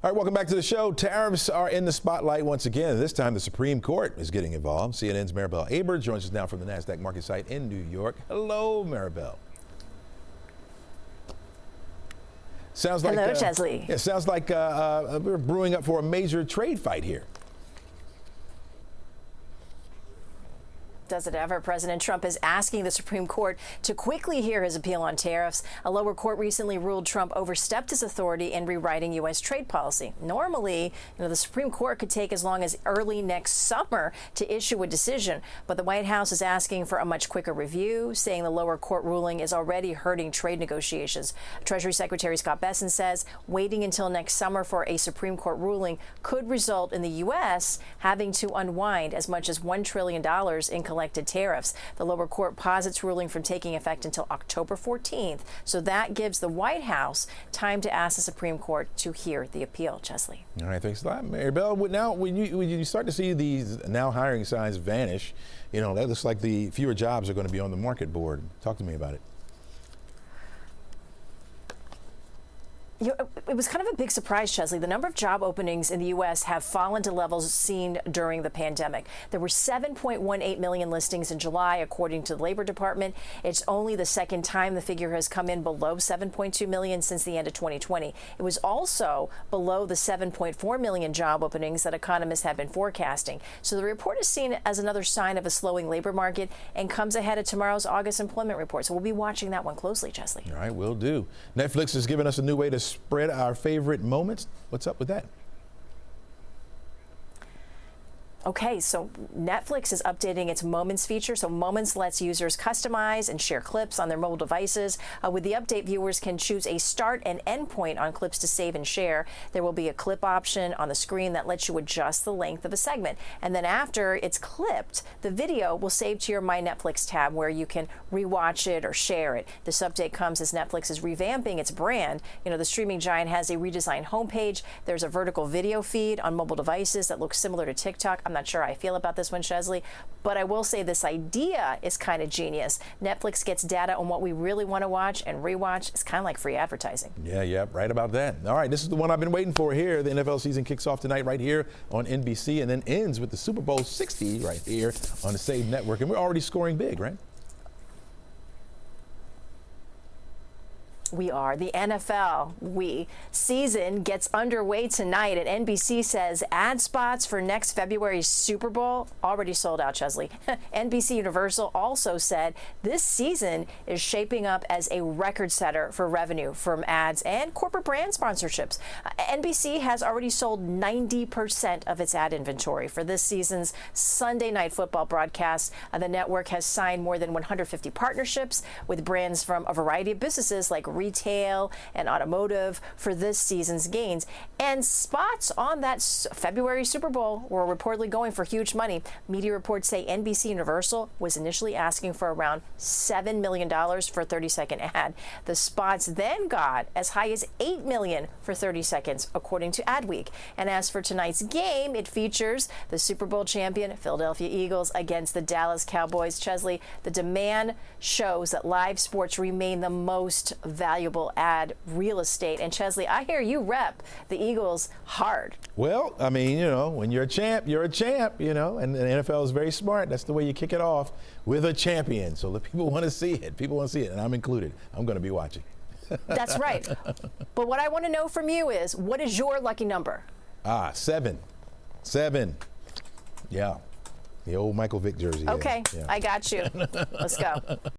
All right, welcome back to the show. Tariffs are in the spotlight once again. This time, the Supreme Court is getting involved. CNN's Maribel Aber joins us now from the NASDAQ market site in New York. Hello, Maribel. Sounds like hello, Chesley. Yeah, sounds like we're brewing up for a major trade fight here. Does it ever? President Trump is asking the Supreme Court to quickly hear his appeal on tariffs. A lower court recently ruled Trump overstepped his authority in rewriting U.S. trade policy. Normally, the Supreme Court could take as long as early next summer to issue a decision, but the White House is asking for a much quicker review, saying the lower court ruling is already hurting trade negotiations. Treasury Secretary Scott Bessent says waiting until next summer for a Supreme Court ruling could result in the U.S. having to unwind as much as $1 trillion in collected tariffs. The lower court posits ruling from taking effect until October 14th. So that gives the White House time to ask the Supreme Court to hear the appeal. Chesley. All right, thanks a lot, Maribel. Now, when you start to see these now hiring signs vanish, that looks like the fewer jobs are going to be on the market board. Talk to me about it. It was kind of a big surprise, Chesley. The number of job openings in the U.S. have fallen to levels seen during the pandemic. There were 7.18 million listings in July, according to the Labor Department. It's only the second time the figure has come in below 7.2 million since the end of 2020. It was also below the 7.4 million job openings that economists have been forecasting. So the report is seen as another sign of a slowing labor market and comes ahead of tomorrow's August employment report. So we'll be watching that one closely, Chesley. All right, will do. Netflix has given us a new way to spread our favorite moments. What's up with that? Okay, so Netflix is updating its Moments feature. So Moments lets users customize and share clips on their mobile devices. With the update, viewers can choose a start and end point on clips to save and share. There will be a clip option on the screen that lets you adjust the length of a segment. And then after it's clipped, the video will save to your My Netflix tab where you can rewatch it or share it. This update comes as Netflix is revamping its brand. The streaming giant has a redesigned homepage. There's a vertical video feed on mobile devices that looks similar to TikTok. I'm not sure how I feel about this one, Chesley, but I will say this idea is kind of genius. Netflix gets data on what we really want to watch and rewatch. It's kind of like free advertising. Yeah, right about that. All right, this is the one I've been waiting for here. The NFL season kicks off tonight right here on NBC and then ends with the Super Bowl 60 right here on the same network. And we're already scoring big, right? We are. The NFL season gets underway tonight, and NBC says ad spots for next February's Super Bowl already sold out, Chesley. NBC Universal also said this season is shaping up as a record setter for revenue from ads and corporate brand sponsorships. NBC has already sold 90% of its ad inventory for this season's Sunday Night Football broadcast. The network has signed more than 150 partnerships with brands from a variety of businesses like retail and automotive for this season's gains. And spots on that February Super Bowl were reportedly going for huge money. Media reports say NBC Universal was initially asking for around $7 million for a 30-second ad. The spots then got as high as $8 million for 30 seconds, according to Adweek. And as for tonight's game, it features the Super Bowl champion Philadelphia Eagles against the Dallas Cowboys. Chesley, the demand shows that live sports remain the most valuable ad real estate. And Chesley, I hear you rep the Eagles hard. Well, I mean, when you're a champ, you're a champ, and the NFL is very smart. That's the way you kick it off with a champion. So the people want to see it. People want to see it, and I'm included. I'm going to be watching. That's right. But what I want to know from you is, what is your lucky number? 7. Yeah. The old Michael Vick jersey. Okay, yeah. I got you. Let's go.